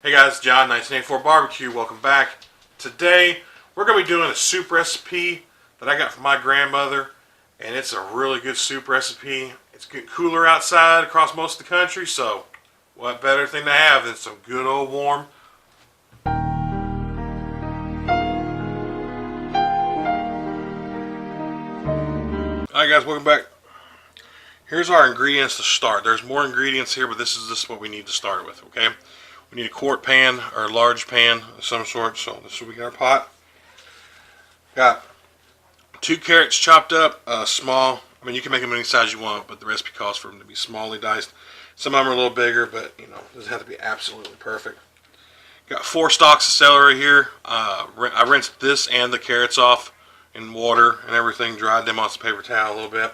Hey guys, John, 1984 Barbecue. Welcome back. Today, we're going to be doing a soup recipe that I got from my grandmother, and it's a really good soup recipe. It's getting cooler outside across most of the country, so what better thing to have than some good old warm. Alright guys, welcome back. Here's our ingredients to start. There's more ingredients here, but this is just what we need to start with, okay? We need a quart pan or a large pan of some sort, so this will be our pot. Got 2 carrots chopped up, small. I mean, you can make them any size you want, but the recipe calls for them to be smallly diced. Some of them are a little bigger, but you know, it doesn't have to be absolutely perfect. Got 4 stalks of celery here. I rinsed this and the carrots off in water and everything, dried them on some paper towel a little bit.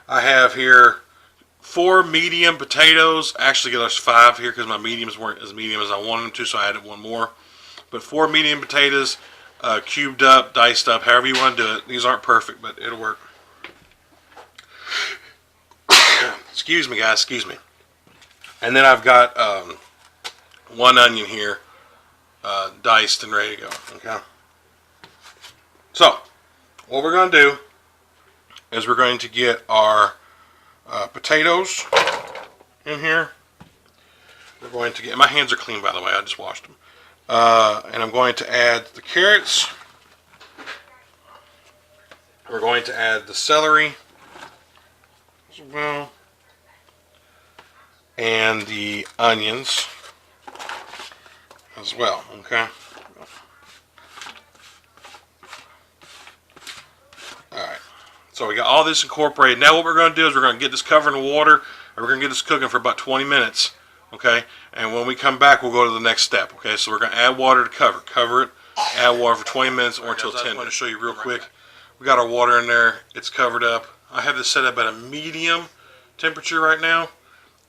I have here 4 medium potatoes. Actually, there's 5 here because my mediums weren't as medium as I wanted them to, so I added 1 more. But 4 medium potatoes, cubed up, diced up, however you want to do it. These aren't perfect, but it'll work. Excuse me, guys. Excuse me. And then I've got 1 onion here, diced and ready to go. Okay. So, what we're going to do is we're going to get our potatoes in here. We're going to get, my hands are clean by the way, I just washed them. And I'm going to add the carrots. We're going to add the celery as well. And the onions as well, okay? Alright. So we got all this incorporated. Now what we're going to do is we're going to get this covered in water, and we're going to get this cooking for about 20 minutes, okay? And when we come back, we'll go to the next step, okay? So we're going to add water to cover it, add water for 20 minutes or until 10 minutes. I want to show you real quick. We got our water in there. It's covered up. I have this set up at a medium temperature right now,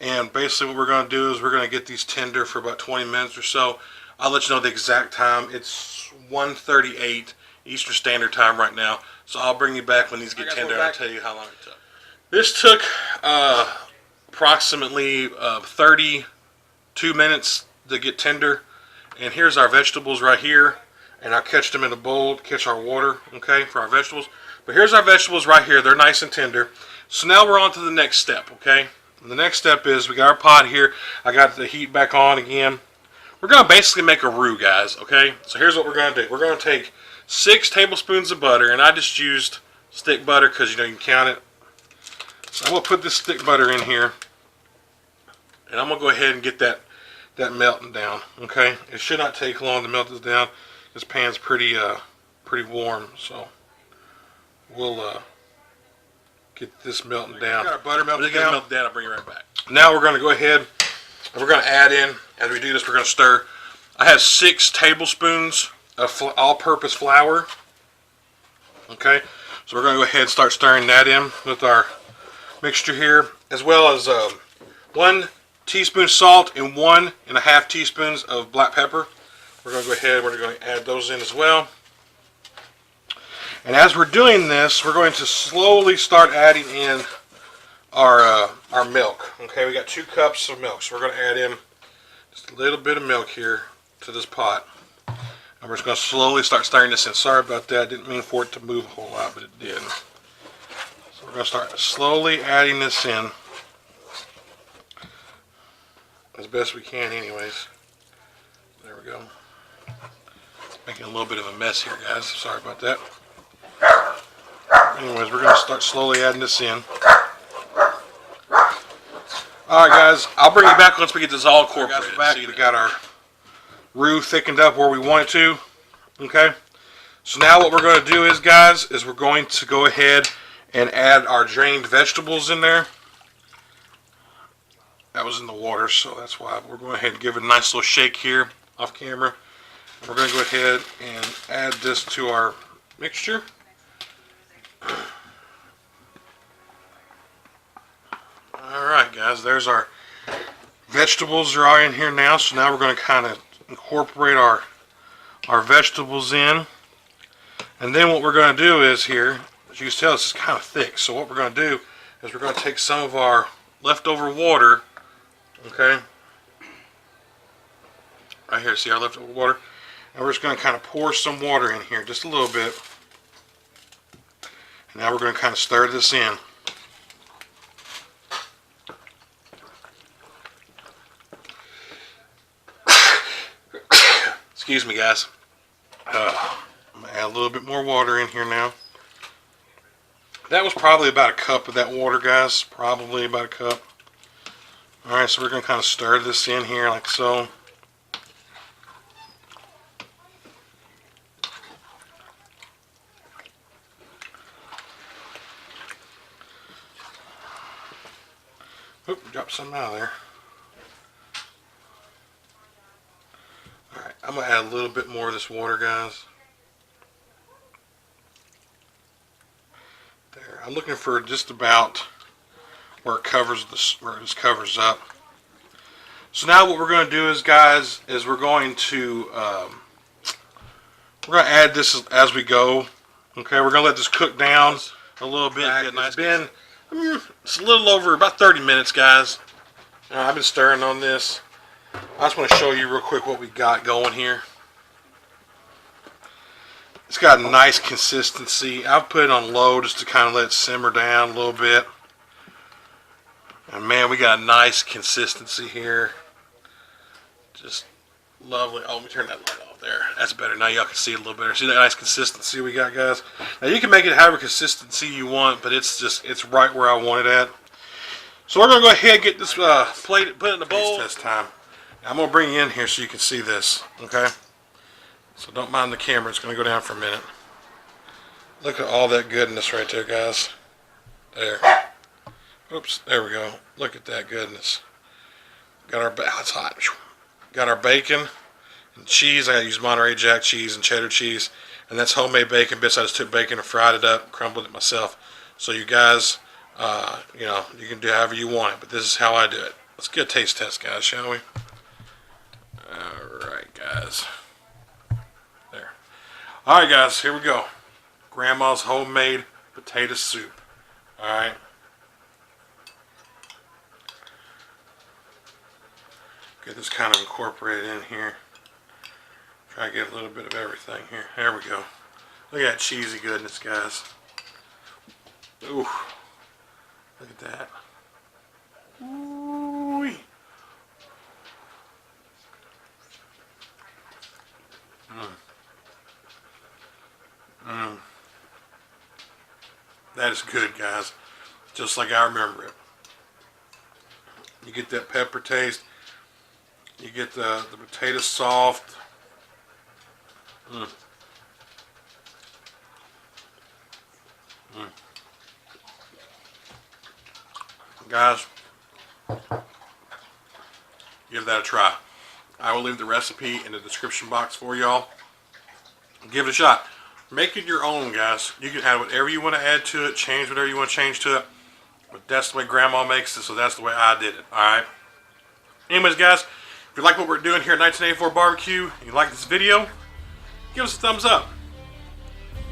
and basically what we're going to do is we're going to get these tender for about 20 minutes or so. I'll let you know the exact time. It's 1:38 Eastern Standard Time right now. So I'll bring you back when these get tender and I'll tell you how long it took. This took approximately 32 minutes to get tender. And here's our vegetables right here. And I'll catch them in a bowl to catch our water, okay, for our vegetables. But here's our vegetables right here. They're nice and tender. So now we're on to the next step, okay? And the next step is we got our pot here. I got the heat back on again. We're going to basically make a roux, guys, okay? So here's what we're going to do. We're going to take 6 tablespoons of butter, and I just used stick butter because you know you can count it. So I'm going to put this stick butter in here, and I'm going to go ahead and get that melting down, okay? It should not take long to melt this down. This pan's pretty warm, so we'll get this melting down. Got our butter melted down. I'll bring it right back. Now we're going to go ahead and we're going to add in, as we do this, we're going to stir. I have 6 tablespoons of all-purpose flour. Okay, so we're going to go ahead and start stirring that in with our mixture here, as well as 1 teaspoon salt and 1.5 teaspoons of black pepper. We're going to go ahead, we're going to add those in as well. And as we're doing this, we're going to slowly start adding in our milk. Okay, we got 2 cups of milk, so we're going to add in just a little bit of milk here to this pot. And we're just going to slowly start stirring this in. Sorry about that. I didn't mean for it to move a whole lot, but it did. So we're going to start slowly adding this in as best we can anyways. There we go. Making a little bit of a mess here, guys. Sorry about that. Anyways, we're going to start slowly adding this in. Alright guys, I'll bring you back once we get this all incorporated. We got our roux thickened up where we want it to. Okay, so now what we're going to do is, guys, is we're going to go ahead and add our drained vegetables in there. That was in the water, so that's why we're going ahead and give it a nice little shake here off camera. We're going to go ahead and add this to our mixture. Alright guys, there's our vegetables are all in here now, so now we're going to kind of incorporate our vegetables in. And then what we're going to do is here, as you can tell, this is kind of thick, so what we're going to do is we're going to take some of our leftover water, okay, Right here, see our leftover water? And we're just going to kind of pour some water in here, just a little bit. And now we're going to kind of stir this in. Excuse me, guys. I'm going to add a little bit more water in here now. That was probably about a cup of that water, guys. Probably about a cup. Alright, so we're going to kind of stir this in here like so. Oop, dropped some out of there. Alright, I'm going to add a little bit more of this water, guys. There. I'm looking for just about where it covers where it just covers up. So now what we're going to do is, guys, is we're going to add this as we go. Okay, we're going to let this cook down a little bit. It's been it's a little over about 30 minutes, guys. I've been stirring on this. I just want to show you real quick what we got going here. It's got a nice consistency. I've put it on low just to kind of let it simmer down a little bit. And man, we got a nice consistency here. Just lovely. Oh, let me turn that light off there. That's better. Now y'all can see it a little better. See that nice consistency we got, guys? Now you can make it however consistency you want, but it's right where I want it at. So we're going to go ahead and get this plate, put it in the bowl. Taste test time. I'm going to bring you in here so you can see this, okay? So don't mind the camera. It's going to go down for a minute. Look at all that goodness right there, guys. There. Oops, there we go. Look at that goodness. Got our, it's hot. Got our bacon and cheese. I use Monterey Jack cheese and cheddar cheese. And that's homemade bacon bits. I just took bacon and fried it up, crumbled it myself. So you guys, you know, you can do however you want it. But this is how I do it. Let's get a taste test, guys, shall we? Alright, guys. There. Alright, guys, here we go. Grandma's homemade potato soup. Alright. Get this kind of incorporated in here. Try to get a little bit of everything here. There we go. Look at that cheesy goodness, guys. Ooh. Look at that. Ooh-wee. That is good, guys. Just like I remember it. You get that pepper taste. You get the potato soft. Guys, give that a try. I will leave the recipe in the description box for y'all. Give it a shot. Make it your own, guys. You can add whatever you want to add to it, change whatever you want to change to it. But that's the way Grandma makes it, so that's the way I did it. Alright? Anyways, guys, if you like what we're doing here at 1984 Barbecue, and you like this video, give us a thumbs up.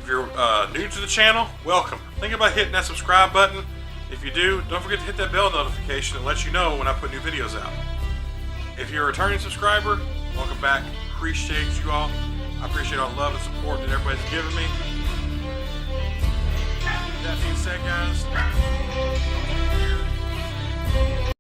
If you're new to the channel, welcome. Think about hitting that subscribe button. If you do, don't forget to hit that bell notification that lets you know when I put new videos out. If you're a returning subscriber, welcome back. Appreciate you all. I appreciate all the love and support that everybody's giving me. That being said, guys,